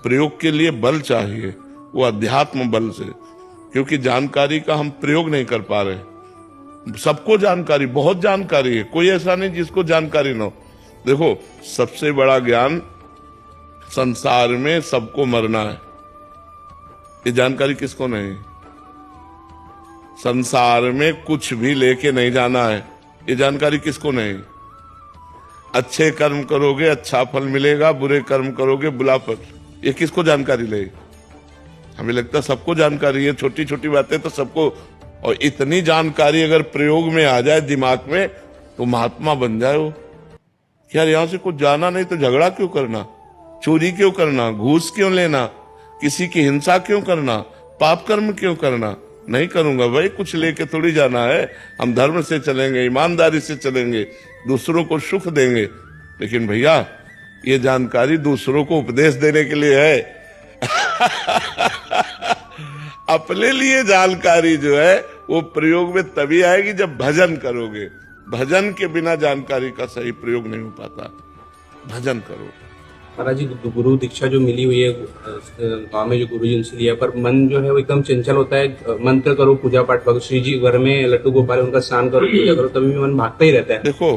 प्रयोग के लिए बल चाहिए, वो अध्यात्म बल से, क्योंकि जानकारी का हम प्रयोग नहीं कर पा रहे। सबको जानकारी, बहुत जानकारी है, कोई ऐसा नहीं जिसको जानकारी ना हो। देखो, सबसे बड़ा ज्ञान संसार में सबको मरना है, ये जानकारी किसको नहीं। संसार में कुछ भी लेके नहीं जाना है, ये जानकारी किसको नहीं। अच्छे कर्म करोगे अच्छा फल मिलेगा, बुरे कर्म करोगे बुरा फल, ये किसको जानकारी ले। हमें लगता है सबको जानकारी है, छोटी छोटी बातें तो सबको। और इतनी जानकारी अगर प्रयोग में आ जाए दिमाग में तो महात्मा बन जाए वो। यार यहां से कुछ जाना नहीं तो झगड़ा क्यों करना, चोरी क्यों करना, घूस क्यों लेना, किसी की हिंसा क्यों करना, पाप कर्म क्यों करना। नहीं करूंगा भाई, कुछ लेके थोड़ी जाना है। हम धर्म से चलेंगे, ईमानदारी से चलेंगे, दूसरों को सुख देंगे। लेकिन भैया ये जानकारी दूसरों को उपदेश देने के लिए है। अपने लिए जानकारी जो है वो प्रयोग में तभी आएगी जब भजन करोगे। भजन के बिना जानकारी का सही प्रयोग नहीं हो पाता। भजन करो। महाराज जी, गुरु दीक्षा जो मिली हुई है गाँव में, जो गुरु जी उनसे लिया, पर मन जो है वो एकदम चंचल होता है। मंत्र करो, पूजा पाठ करो, श्री जी घर में लड्डू गोपाल उनका स्नान करो, पूजा करो, तभी भी मन भागता ही रहता है। देखो,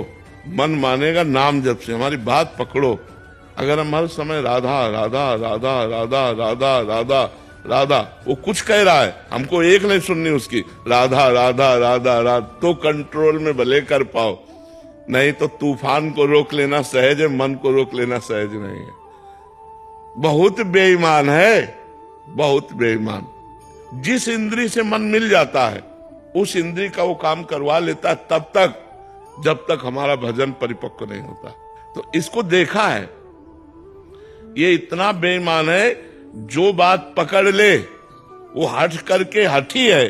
मन मानेगा नाम जप से। हमारी बात पकड़ो। अगर हम हर समय राधा राधा राधा राधा राधा राधा राधा, वो कुछ कह रहा है, हमको एक नहीं सुननी उसकी, राधा राधा राधा राधा, तो कंट्रोल में भले कर पाओ। नहीं तो तूफान को रोक लेना सहज है, मन को रोक लेना सहज नहीं है। बहुत बेईमान है, बहुत बेईमान। जिस इंद्री से मन मिल जाता है उस इंद्री का वो काम करवा लेता है, तब तक जब तक हमारा भजन परिपक्व नहीं होता। तो इसको देखा है, ये इतना बेईमान है, जो बात पकड़ ले वो हट करके हठी है,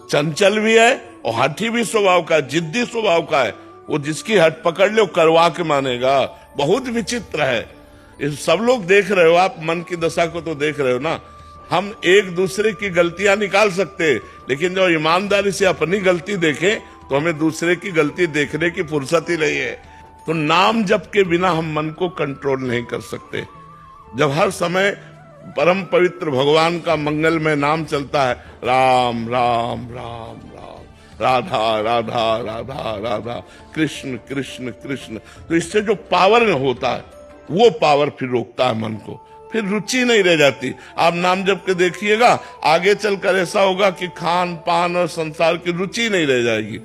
चंचल भी है और हठी भी स्वभाव का, जिद्दी स्वभाव का है। वो जिसकी हट पकड़ ले वो करवा के मानेगा। बहुत विचित्र है। इस सब लोग देख रहे हो, आप मन की दशा को तो देख रहे हो ना। हम एक दूसरे की गलतियां निकाल सकते हैं, लेकिन जो ईमानदारी से अपनी गलती देखें तो हमें दूसरे की गलती देखने की फुर्सत ही नहीं है। तो नाम जप के बिना हम मन को कंट्रोल नहीं कर सकते। जब हर समय परम पवित्र भगवान का मंगलमय नाम चलता है, राम राम राम राम, राधा राधा राधा राधा, कृष्ण कृष्ण कृष्ण, तो इससे जो पावर होता है वो पावर फिर रोकता है मन को, फिर रुचि नहीं रह जाती। आप नाम जप के देखिएगा, आगे चलकर ऐसा होगा कि खान पान और संसार की रुचि नहीं रह जाएगी।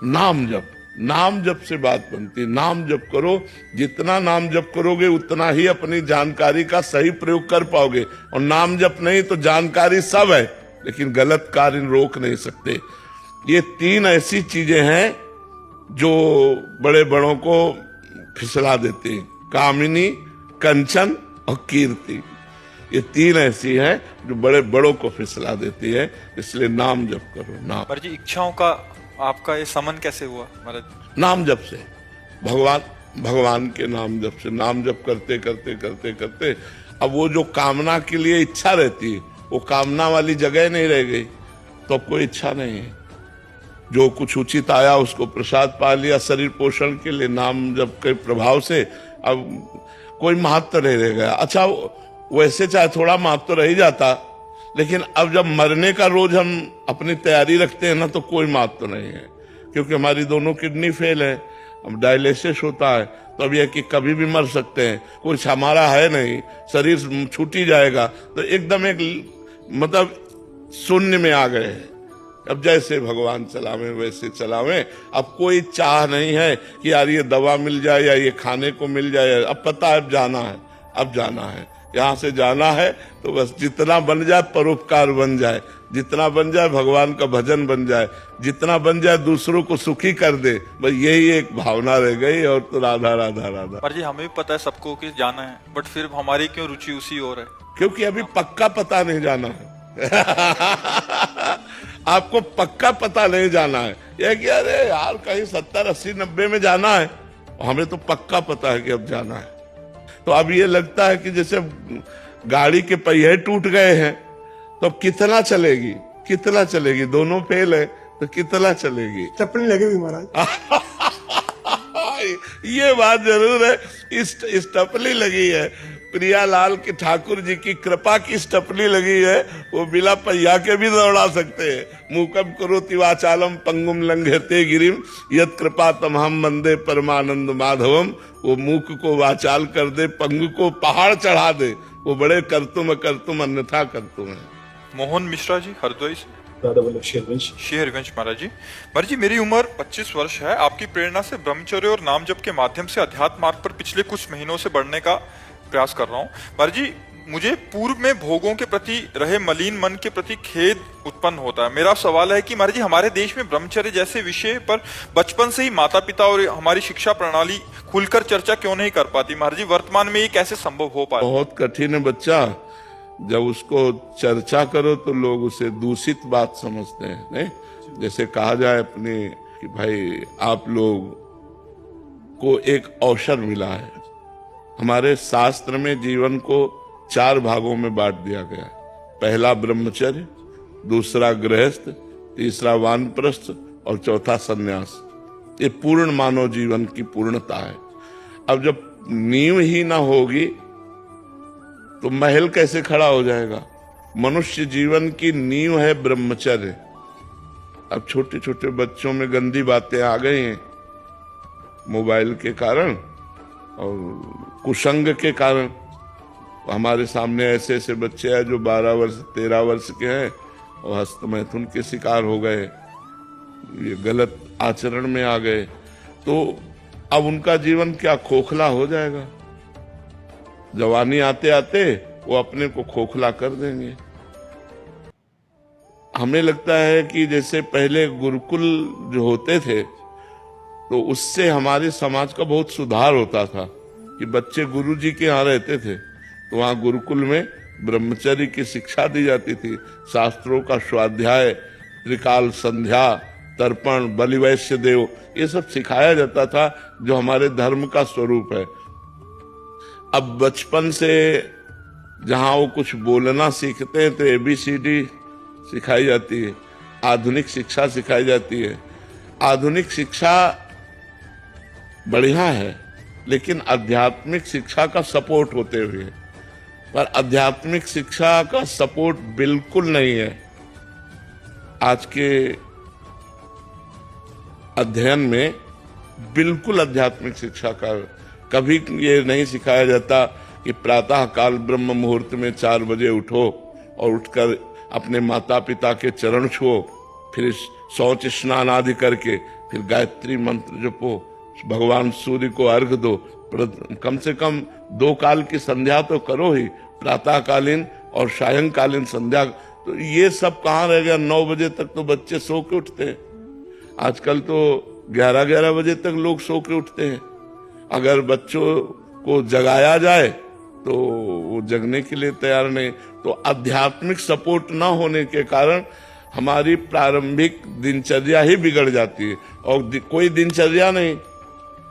नाम जप, नाम जप से बात बनती है। नाम जप करो, जितना नाम जप करोगे उतना ही अपनी जानकारी का सही प्रयोग कर पाओगे। और नाम जप नहीं तो जानकारी सब है, लेकिन गलत कार्य रोक नहीं सकते। ये तीन ऐसी चीजें हैं जो बड़े बड़ों को फिसला देती हैं, कामिनी, कंचन और कीर्ति। ये तीन ऐसी हैं जो बड़े बड़ों को फिसला देती है। इसलिए नाम जप करो। नाम महाराज जी, इच्छाओं का आपका ये समन कैसे हुआ महाराज? नाम जप से, भगवान के नाम जप से। नाम जप करते करते करते करते अब वो जो कामना के लिए इच्छा रहती है, वो कामना वाली जगह नहीं रह गई, तो अब कोई इच्छा नहीं है। जो कुछ उचित आया उसको प्रसाद पा लिया शरीर पोषण के लिए, नाम जप के प्रभाव से अब कोई महत्व नहीं रह गया। अच्छा, वैसे चाहे थोड़ा महत्व रह ही जाता, लेकिन अब जब मरने का रोज हम अपनी तैयारी रखते हैं ना, तो कोई महत्व नहीं है, क्योंकि हमारी दोनों किडनी फेल है, अब डायलिसिस होता है, तो अब यह कि कभी भी मर सकते हैं, कुछ हमारा है नहीं, शरीर छूट ही जाएगा, तो एकदम एक मतलब शून्य में आ गए हैं। अब जैसे भगवान चलावे वैसे चलावे। अब कोई चाह नहीं है कि यार ये दवा मिल जाए या ये खाने को मिल जाए। अब पता है अब जाना है, अब जाना है, यहाँ से जाना है, तो बस जितना बन जाए परोपकार बन जाए, जितना बन जाए भगवान का भजन बन जाए, जितना बन जाए दूसरों को सुखी कर दे, बस यही एक भावना रह गई। और तो राधा राधा राधा। पर जी हमें भी पता है सबको कि जाना है, बट फिर हमारी क्यों रुचि उसी ओर है? क्योंकि अभी पक्का पता नहीं जाना है। आपको पक्का पता नहीं जाना है, यह कि अरे यार कहीं 70, 80, 90 में जाना है, हमें तो पक्का पता है कि अब जाना है। तो अब ये लगता है कि जैसे गाड़ी के पहिए टूट गए हैं, तो अब कितना चलेगी, कितना चलेगी, दोनों फेल है तो कितना चलेगी। टपनी लगी हुई महाराज। ये बात जरूर है, इस टपली लगी है, प्रियालाल की ठाकुर जी की कृपा की टपली लगी है, वो बिना पहिया के भी दौड़ा सकते हैं। मूकम करोति वाचालम पंगुम लंघयते गिरिम यत् कृपा तमहम वंदे परमानंद माधवम। वो मूक को वाचाल कर दे, पंगु को पहाड़ चढ़ा दे, वो बड़े करतुम करतुम अन्यथा करतुम है। मोहन मिश्रा जी हरदोई से। शेरगंज महाराज जी। महाराज जी मेरी उम्र 25 वर्ष है। आपकी प्रेरणा से ब्रह्मचर्य और नाम जप के माध्यम से अध्यात्म मार्ग पर पिछले कुछ महीनों से बढ़ने का प्रयास कर रहा हूँ। महाराज जी मुझे पूर्व में भोगों के प्रति रहे मलिन मन के प्रति खेद उत्पन्न होता है। मेरा सवाल है कि महाराज जी हमारे देश में ब्रह्मचर्य जैसे विषय पर बचपन से ही माता पिता और हमारी शिक्षा प्रणाली खुलकर चर्चा क्यों नहीं कर पाती? महाराज जी वर्तमान में ये कैसे संभव हो पाए? बहुत कठिन है बच्चा, जब उसको चर्चा करो तो लोग उसे दूषित बात समझते हैं। नहीं, जैसे कहा जाए अपने कि भाई आप लोग को एक अवसर मिला है। हमारे शास्त्र में जीवन को 4 भागों में बांट दिया गया है। पहला ब्रह्मचर्य, दूसरा गृहस्थ, तीसरा वानप्रस्थ और चौथा सन्यास। ये पूर्ण मानव जीवन की पूर्णता है। अब जब नींव ही ना होगी तो महल कैसे खड़ा हो जाएगा? मनुष्य जीवन की नींव है ब्रह्मचर्य। अब छोटे छोटे बच्चों में गंदी बातें आ गई हैं मोबाइल के कारण और कुसंग के कारण। हमारे सामने ऐसे ऐसे बच्चे हैं जो 12 वर्ष 13 वर्ष के हैं और हस्त मैथुन के शिकार हो गए, ये गलत आचरण में आ गए। तो अब उनका जीवन क्या खोखला हो जाएगा? जवानी आते आते वो अपने को खोखला कर देंगे। हमें लगता है कि जैसे पहले गुरुकुल जो होते थे तो उससे हमारे समाज का बहुत सुधार होता था कि बच्चे गुरु जी के यहाँ रहते थे तो वहाँ गुरुकुल में ब्रह्मचर्य की शिक्षा दी जाती थी। शास्त्रों का स्वाध्याय, त्रिकाल संध्या, तर्पण, बलिवैश्य देव, ये सब सिखाया जाता था जो हमारे धर्म का स्वरूप है। अब बचपन से जहाँ वो कुछ बोलना सीखते हैं तो ABCD सिखाई जाती है, आधुनिक शिक्षा सिखाई जाती है। आधुनिक शिक्षा बढ़िया है लेकिन आध्यात्मिक शिक्षा का सपोर्ट होते हुए, पर आध्यात्मिक शिक्षा का सपोर्ट बिल्कुल नहीं है। आज के अध्ययन में बिल्कुल आध्यात्मिक शिक्षा का कभी ये नहीं सिखाया जाता कि प्रातः काल ब्रह्म मुहूर्त में 4 बजे उठो और उठकर अपने माता पिता के चरण छुओ, फिर शौच स्नान आदि करके फिर गायत्री मंत्र जपो, भगवान सूर्य को अर्घ दो, कम से कम 2 काल की संध्या तो करो ही, प्रातःकालीन और सायंकालीन संध्या। तो ये सब कहाँ रह गया? 9 बजे तक तो बच्चे सो के उठते हैं। आजकल तो 11-11 बजे तक लोग सो के उठते हैं। अगर बच्चों को जगाया जाए तो वो जगने के लिए तैयार नहीं। तो आध्यात्मिक सपोर्ट ना होने के कारण हमारी प्रारंभिक दिनचर्या ही बिगड़ जाती है और कोई दिनचर्या नहीं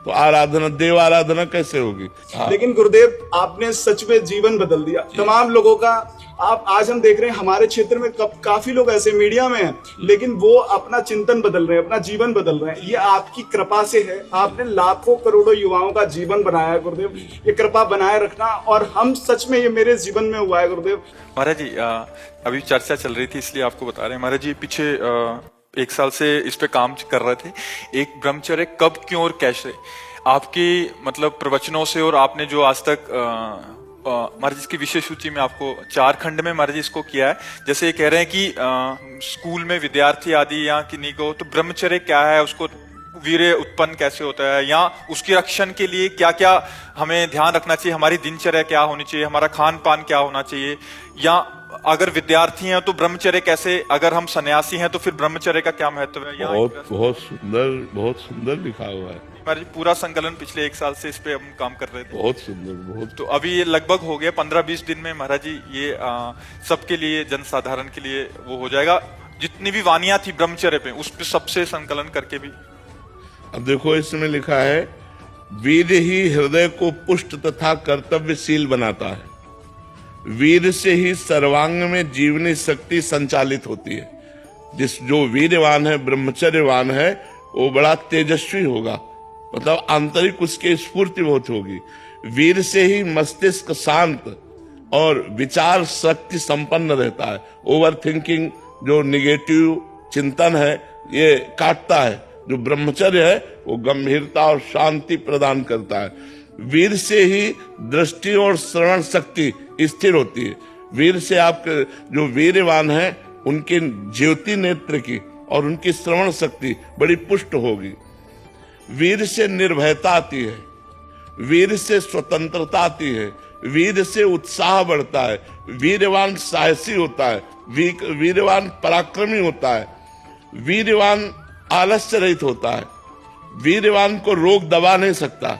तो आराधना, देव आराधना कैसे होगी? लेकिन गुरुदेव आपने सच में जीवन बदल दिया तमाम लोगों का। आप आज हम देख रहे हैं हमारे क्षेत्र में काफी लोग ऐसे मीडिया में हैं लेकिन वो अपना चिंतन बदल रहे हैं, अपना जीवन बदल रहे हैं। ये आपकी कृपा से है। आपने लाखों करोड़ों युवाओं का जीवन बनाया है गुरुदेव, ये कृपा बनाए रखना। और हम सच में, ये मेरे जीवन में हुआ है गुरुदेव। महाराज जी अभी चर्चा चल रही थी इसलिए आपको बता रहे हैं। महाराज जी पीछे 1 साल से इस पे काम कर रहे थे, एक ब्रह्मचर्य कब, क्यों और कैसे। आपके मतलब प्रवचनों से और आपने जो आज तक महाराज जी की विशेष सूची में आपको 4 खंड में महाराज जी इसको किया है। जैसे ये कह रहे हैं कि स्कूल में विद्यार्थी आदि या किन्हीं को तो ब्रह्मचर्य क्या है, उसको वीर्य उत्पन्न कैसे होता है, या उसके रक्षण के लिए क्या क्या हमें ध्यान रखना चाहिए, हमारी दिनचर्या क्या होनी चाहिए, हमारा खान पान क्या होना चाहिए, या अगर विद्यार्थी हैं तो ब्रह्मचर्य कैसे, अगर हम सन्यासी हैं तो फिर ब्रह्मचर्य का क्या महत्व है। बहुत सुंदर लिखा हुआ है हमारे पूरा संकलन पिछले 1 साल से इस पे हम काम कर रहे थे। बहुत सुंदर, बहुत। तो अभी ये लगभग हो गया 15-20 दिन में महाराज जी ये सबके लिए, जनसाधारण के लिए वो हो जाएगा। जितनी भी वानियां थी ब्रह्मचर्य पे उस पे सबसे संकलन करके भी। अब देखो इसमें लिखा है, वीर ही हृदय को पुष्ट तथा कर्तव्यशील बनाता है। वीर से ही सर्वांग में जीवनी शक्ति संचालित होती है। जो वीरवान है, ब्रह्मचर्यवान है, वो बड़ा तेजस्वी होगा, मतलब आंतरिक उसकी स्फूर्ति बहुत होगी। वीर से ही मस्तिष्क शांत और विचार शक्ति संपन्न रहता है। ओवर थिंकिंग, जो निगेटिव चिंतन है, ये काटता है। जो ब्रह्मचर्य है वो गंभीरता और शांति प्रदान करता है। वीर से ही दृष्टि और श्रवण शक्ति स्थिर होती है। वीर से आपके जो वीरवान है उनके ज्योति नेत्र की और उनकी श्रवण शक्ति बड़ी पुष्ट होगी। वीर से निर्भयता आती है, वीर से स्वतंत्रता आती है, वीर से उत्साह बढ़ता है। वीरवान साहसी होता है, वीरवान पराक्रमी होता है, वीरवान आलस्य रहित होता है, वीरवान को रोग दबा नहीं सकता,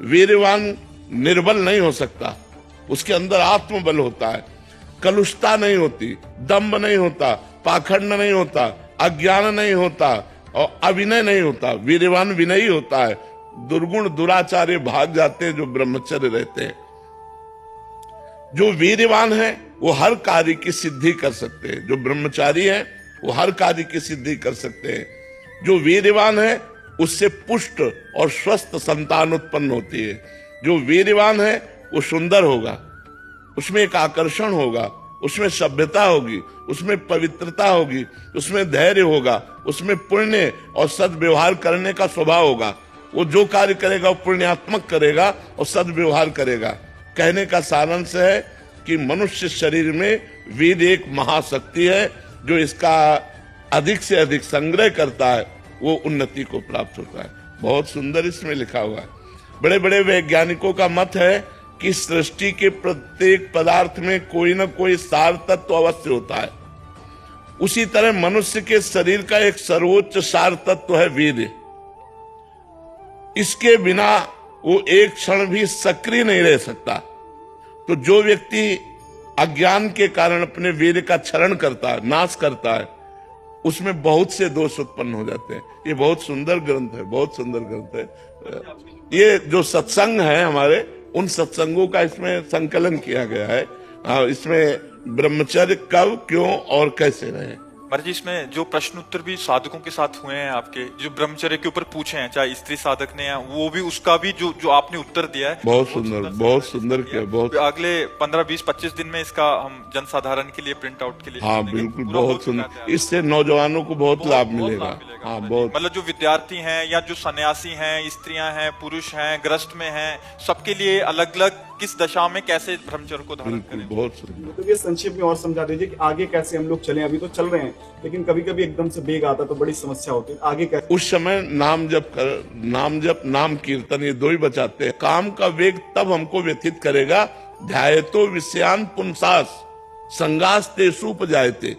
वीरवान निर्बल नहीं हो सकता, उसके अंदर आत्मबल होता है, कलुषता नहीं होती, दंभ नहीं होता, पाखंड नहीं होता, अज्ञान नहीं होता और अविनय नहीं होता। वीरवान विनयी होता है। दुर्गुण दुराचार्य भाग जाते हैं जो ब्रह्मचर्य रहते हैं। जो वीरवान है वो हर कार्य की सिद्धि कर सकते हैं। जो ब्रह्मचारी है वो हर कार्य की सिद्धि कर सकते हैं। जो वीरवान है उससे पुष्ट और स्वस्थ संतान उत्पन्न होती है। जो वीरवान है वो सुंदर होगा, उसमें एक आकर्षण होगा, उसमें सभ्यता होगी, उसमें पवित्रता होगी, उसमें धैर्य होगा, उसमें पुण्य और सद्व्यवहार करने का स्वभाव होगा। वो जो कार्य करेगा वो पुण्यात्मक करेगा और सद्व्यवहार करेगा। कहने का सारांश है कि मनुष्य शरीर में वीर एक महाशक्ति है। जो इसका अधिक से अधिक संग्रह करता है वो उन्नति को प्राप्त होता है। बहुत सुंदर इसमें लिखा हुआ है। बड़े बड़े वैज्ञानिकों का मत है कि सृष्टि के प्रत्येक पदार्थ में कोई ना कोई सार तत्व अवश्य होता है। उसी तरह मनुष्य के शरीर का एक सर्वोच्च सार तत्व है वीर्य। इसके बिना वो एक क्षण भी सक्रिय नहीं रह सकता। तो जो व्यक्ति अज्ञान के कारण अपने वीर्य का क्षरण करता है, नाश करता है, उसमें बहुत से दोष उत्पन्न हो जाते हैं। ये बहुत सुंदर ग्रंथ है, बहुत सुंदर ग्रंथ है। ये जो सत्संग है हमारे, उन सत्संगों का इसमें संकलन किया गया है। इसमें ब्रह्मचर्य कब, क्यों और कैसे रहे। महाराज जी इसमें जो प्रश्न उत्तर भी साधकों के साथ हुए हैं आपके, जो ब्रह्मचर्य के ऊपर पूछे हैं, चाहे स्त्री साधक ने, वो भी उसका भी जो आपने उत्तर दिया है बहुत सुंदर किया। बहुत अगले 15-20-25 दिन में इसका हम जनसाधारण के लिए प्रिंट आउट के लिए, हाँ बिल्कुल, बहुत सुंदर। इससे नौजवानों को बहुत लाभ मिलेगा। हाँ बहुत, मतलब जो विद्यार्थी हैं या जो सन्यासी हैं, स्त्रियां हैं, पुरुष हैं, ग्रस्त में हैं, सबके लिए अलग अलग किस दशा में कैसे ब्रह्मचर्य को धारण करें। बहुत सुंदर। तो ये संक्षेप में और समझा दीजिए कि आगे कैसे हम लोग चलें। अभी तो चल रहे हैं लेकिन कभी कभी एकदम से वेग आता तो बड़ी समस्या होती है। आगे कैसे? उस समय नाम जप, नाम कीर्तन, ये दो ही बचाते हैं। काम का वेग तब हमको व्यथित करेगा, ध्यायतो विषयान पुंसास संगास तेषु उपजायते।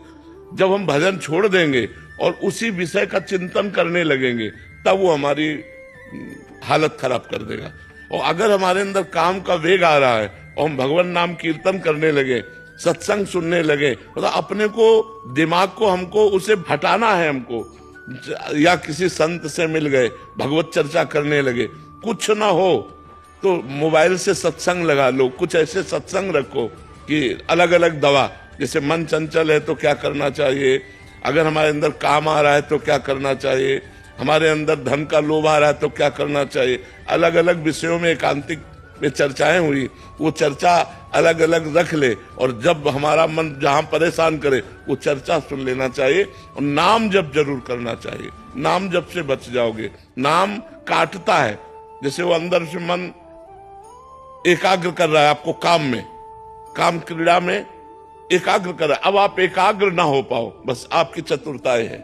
जब हम भजन छोड़ देंगे और उसी विषय का चिंतन करने लगेंगे तब वो हमारी हालत खराब कर देगा। और अगर हमारे अंदर काम का वेग आ रहा है और हम भगवान नाम कीर्तन करने लगे, सत्संग सुनने लगे, मतलब अपने को, दिमाग को हमको उसे हटाना है हमको, या किसी संत से मिल गए, भगवत चर्चा करने लगे, कुछ ना हो तो मोबाइल से सत्संग लगा लो। कुछ ऐसे सत्संग रखो कि अलग अलग दवा, जैसे मन चंचल है तो क्या करना चाहिए, अगर हमारे अंदर काम आ रहा है तो क्या करना चाहिए, हमारे अंदर धन का लोभ आ रहा है तो क्या करना चाहिए। अलग अलग विषयों में एकांतिक में चर्चाएं हुई, वो चर्चा अलग अलग रख ले और जब हमारा मन जहां परेशान करे वो चर्चा सुन लेना चाहिए। और नाम जप जरूर करना चाहिए। नाम जप से बच जाओगे। नाम काटता है, जैसे वो अंदर से मन एकाग्र कर रहा है आपको काम में, काम क्रीड़ा में एकाग्र कर रहा है। अब आप एकाग्र ना हो पाओ, बस आपकी चतुरताएं है।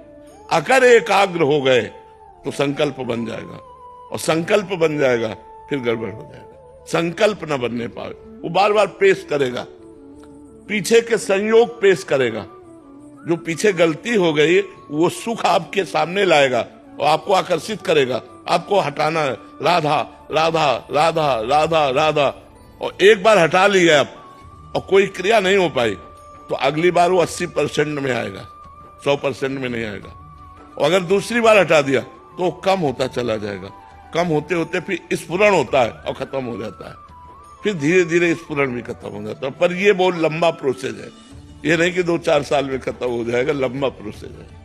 अगर एकाग्र हो गए तो संकल्प बन जाएगा, और संकल्प बन जाएगा फिर गड़बड़ हो जाएगा। संकल्प ना बनने पाए, वो बार बार पेश करेगा, पीछे के संयोग पेश करेगा। जो पीछे गलती हो गई वो सुख आपके सामने लाएगा और आपको आकर्षित करेगा। आपको हटाना है, राधा राधा राधा राधा राधा, और एक बार हटा लिया आप और कोई क्रिया नहीं हो पाई तो अगली बार वो 80% में आएगा, 100% में नहीं आएगा। और अगर दूसरी बार हटा दिया तो कम होता चला जाएगा। कम होते होते फिर स्फुरण होता है और खत्म हो जाता है, फिर धीरे धीरे स्फुरण भी खत्म हो जाता है। पर ये बहुत लंबा प्रोसेस है, ये नहीं कि 2-4 साल में खत्म हो जाएगा, लंबा प्रोसेस है।